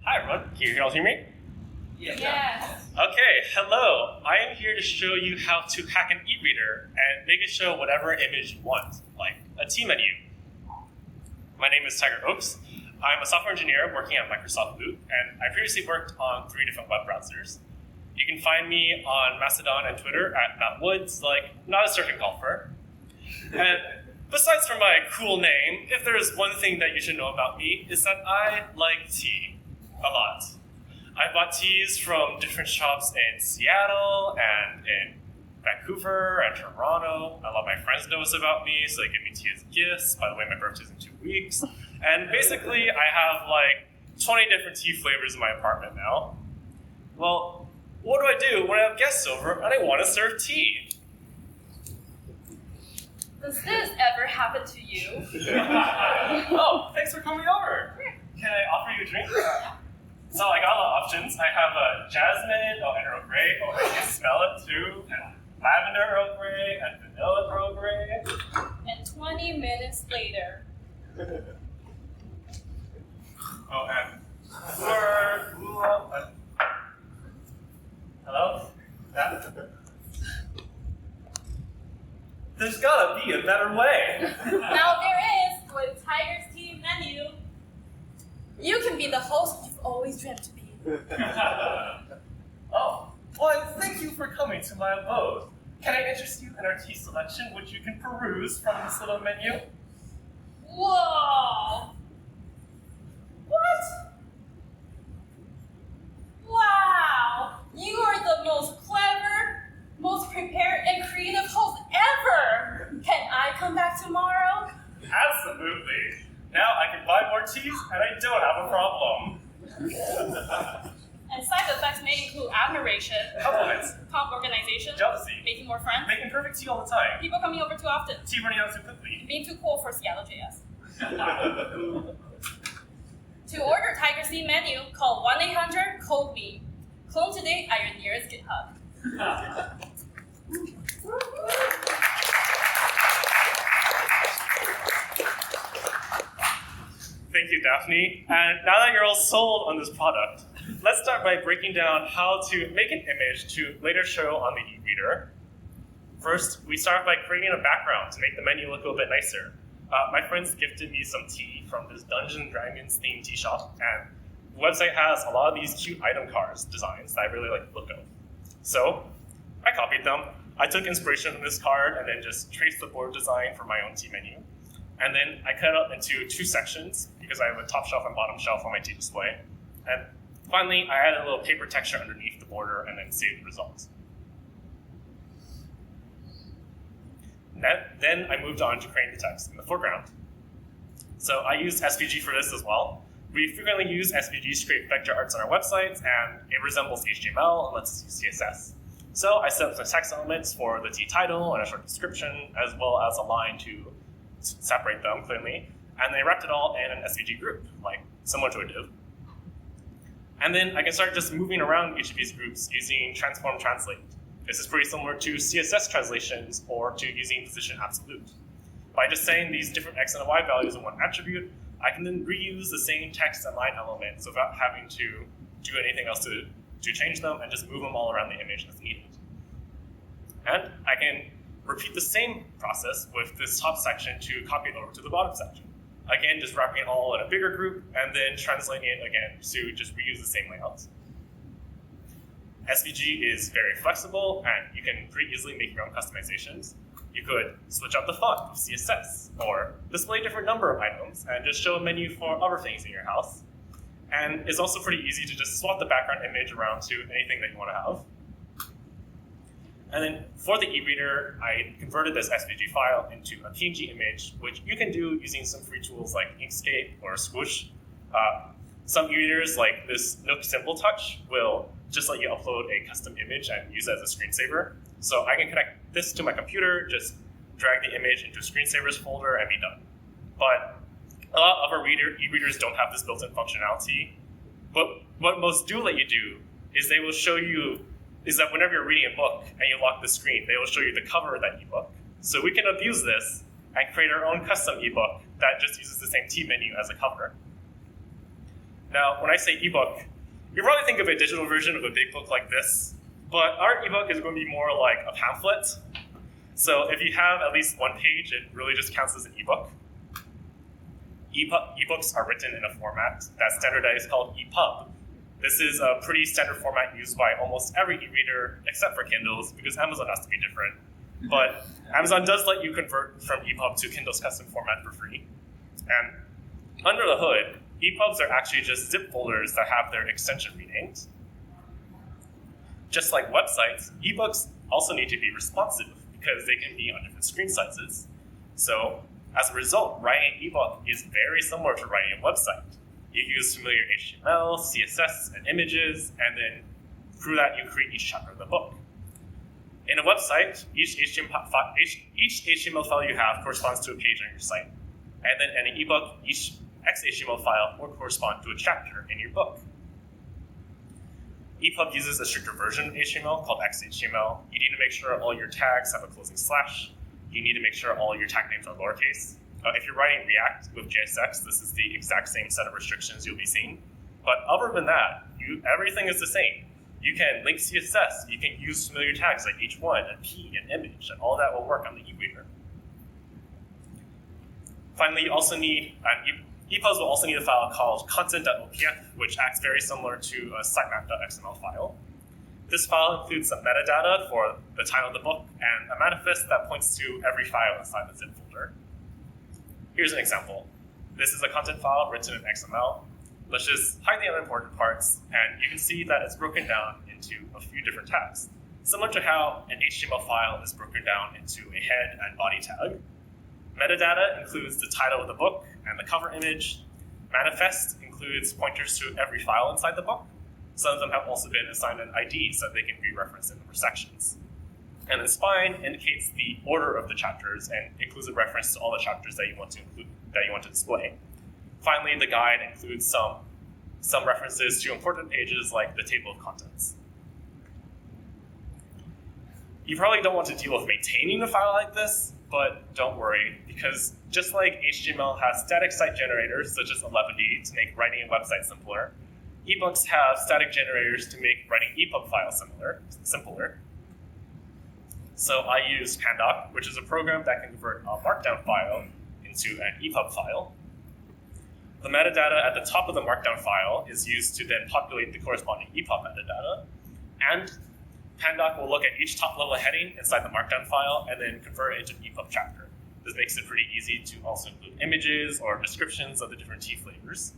Hi everyone, can you all hear me? Yes. Okay, hello. I am here to show you how to hack an eReader and make it show whatever image you want, like a T menu. My name is Tiger Oaks. I'm a software engineer working at Microsoft Boot, and I previously worked on 3 different web browsers. You can find me on Mastodon and Twitter at Matt Woods, like not a surfing golfer. And besides from my cool name, if there's one thing that you should know about me, is that I like tea a lot. I bought teas from different shops in Seattle and in Vancouver and Toronto. A lot of my friends know this about me, so they give me tea as gifts. By the way, my birthday's in 2 weeks. And basically, I have like 20 different tea flavors in my apartment now. Well, what do I do when I have guests over and I want to serve tea? Does this ever happen to you? Oh, thanks for coming over. Can I offer you a drink? So I got a lot of options. I have a jasmine, and Earl Grey. Oh, I can smell it too. And lavender Earl Grey and vanilla Earl Grey. And 20 minutes later. Oh, and hello? Yeah? There's gotta be a better way. Now there is, with Tiger's Tea menu. You can be the host you've always dreamt to be. Oh, well, thank you for coming to my abode. Can I interest you in our tea selection, which you can peruse from this little menu? Whoa! What? Wow! You are the most clever, most prepared, and creative host ever! Can I come back tomorrow? Absolutely. Now I can buy more teas and I don't have a problem. And side effects may include admiration, Compliments, comp organization, jealousy, making more friends, making perfect tea all the time, people coming over too often, tea running out too quickly. being too cool for SeattleJS. To order Tiger Tea menu, call 1-800-CODE-ME. Clone today at your nearest GitHub. Thank you, Daphne. And now that you're all sold on this product, let's start by breaking down how to make an image to later show on the eReader. First, we start by creating a background to make the menu look a little bit nicer. My friends gifted me some tea from this Dungeons & Dragons themed tea shop, and the website has a lot of these cute item cards designs that I really like the look of. So I copied them. I took inspiration from this card and then just traced the board design for my own tea menu. And then I cut it up into 2 sections because I have a top shelf and bottom shelf on my tea display. And finally, I added a little paper texture underneath the border and then saved the results. Then I moved on to creating the text in the foreground. So I used SVG for this as well. We frequently use SVG to create vector arts on our websites, and it resembles HTML and lets us use CSS. So I set up some text elements for the tea title and a short description, as well as a line to separate them clearly. And they wrapped it all in an SVG group, like similar to a div. And then I can start just moving around each of these groups using transform translate. This is pretty similar to CSS translations or to using position absolute. By just saying these different X and Y values in one attribute, I can then reuse the same text and line elements without having to do anything else to change them and just move them all around the image as needed. And I can repeat the same process with this top section to copy it over to the bottom section. Again, just wrapping it all in a bigger group and then translating it again to just reuse the same layouts. SVG is very flexible and you can pretty easily make your own customizations. You could switch up the font with CSS or display a different number of items and just show a menu for other things in your house. And it's also pretty easy to just swap the background image around to anything that you want to have. And then for the eReader, I converted this SVG file into a PNG image, which you can do using some free tools like Inkscape or Swoosh. Some eReaders, like this Nook Simple Touch, will just let you upload a custom image and use it as a screensaver. So I can connect this to my computer, just drag the image into a screensavers folder and be done. But a lot of our e-readers don't have this built-in functionality. But what most do let you do is they will show you, is that whenever you're reading a book and you lock the screen, they will show you the cover of that ebook. So we can abuse this and create our own custom ebook that just uses the same T menu as a cover. Now, when I say ebook, you probably think of a digital version of a big book like this, but our ebook is going to be more like a pamphlet. So if you have at least one page, it really just counts as an ebook. Ebooks are written in a format that's standardized called EPUB. This is a pretty standard format used by almost every e-reader except for Kindles, because Amazon has to be different. But Amazon does let you convert from EPUB to Kindle's custom format for free. And under the hood, EPUBs are actually just zip folders that have their extension renamed. Just like websites, ebooks also need to be responsive because they can be on different screen sizes. So as a result, writing an ebook is very similar to writing a website. You use familiar HTML, CSS, and images, and then through that you create each chapter of the book. In a website, each HTML file you have corresponds to a page on your site. And then in an ebook, each XHTML file will correspond to a chapter in your book. EPUB uses a stricter version of HTML called XHTML. You need to make sure all your tags have a closing slash. You need to make sure all your tag names are lowercase. If you're writing React with JSX, this is the exact same set of restrictions you'll be seeing. But other than that, everything is the same. You can link CSS. You can use familiar tags like h1 and p and image, and all that will work on the eReader. Finally, you also need EPUBs will also need a file called content.opf, which acts very similar to a sitemap.xml file. This file includes some metadata for the title of the book and a manifest that points to every file inside the zip folder. Here's an example. This is a content file written in XML. Let's just hide the unimportant parts, and you can see that it's broken down into a few different tags, similar to how an HTML file is broken down into a head and body tag. Metadata includes the title of the book and the cover image. Manifest includes pointers to every file inside the book. Some of them have also been assigned an ID so that they can be referenced in the sections. And then spine indicates the order of the chapters and includes a reference to all the chapters that you want to display. Finally, the guide includes some references to important pages like the table of contents. You probably don't want to deal with maintaining a file like this, but don't worry, because just like HTML has static site generators such as 11d to make writing a website simpler, ebooks have static generators to make writing EPUB files simpler. So I use Pandoc, which is a program that can convert a markdown file into an EPUB file. The metadata at the top of the markdown file is used to then populate the corresponding EPUB metadata, and Pandoc will look at each top-level heading inside the markdown file and then convert it into an EPUB chapter. This makes it pretty easy to also include images or descriptions of the different tea flavors.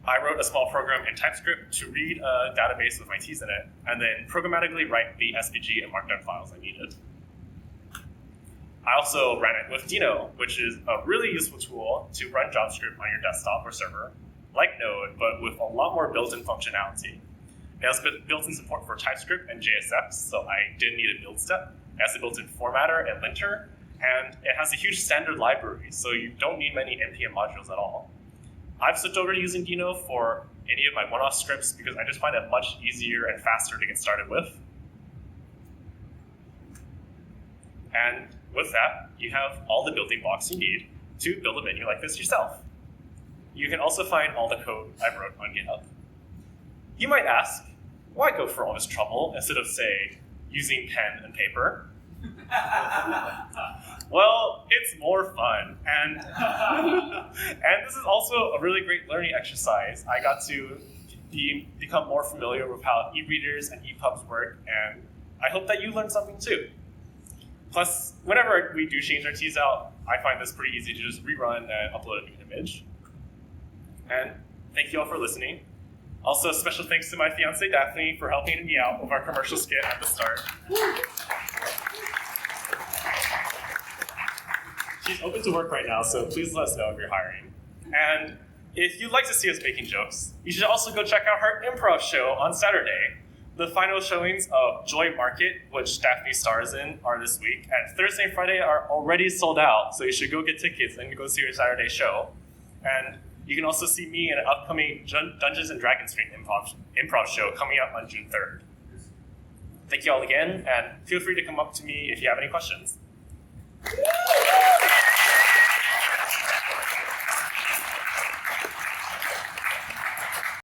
I wrote a small program in TypeScript to read a database with my teas in it, and then programmatically write the SVG and markdown files I needed. I also ran it with Deno, which is a really useful tool to run JavaScript on your desktop or server, like Node, but with a lot more built-in functionality. It has built-in support for TypeScript and JSX, so I didn't need a build step. It has a built-in formatter and linter, and it has a huge standard library, so you don't need many NPM modules at all. I've switched over to using Deno for any of my one-off scripts because I just find it much easier and faster to get started with. And with that, you have all the building blocks you need to build a menu like this yourself. You can also find all the code I wrote on GitHub. You might ask, why go for all this trouble instead of, say, using pen and paper? Well, it's more fun, and this is also a really great learning exercise. I got to become more familiar with how e-readers and EPUBs work, and I hope that you learned something too. Plus, whenever we do change our keys out, I find this pretty easy to just rerun and upload a new image. And thank you all for listening. Also, special thanks to my fiancée, Daphne, for helping me out with our commercial skit at the start. She's open to work right now, so please let us know if you're hiring. And if you'd like to see us making jokes, you should also go check out her improv show on Saturday. The final showings of Joy Market, which Daphne stars in, are this week, and Thursday and Friday are already sold out, so you should go get tickets and go see her Saturday show. And you can also see me in an upcoming Dungeons & Dragons improv show coming up on June 3rd. Thank you all again, and feel free to come up to me if you have any questions.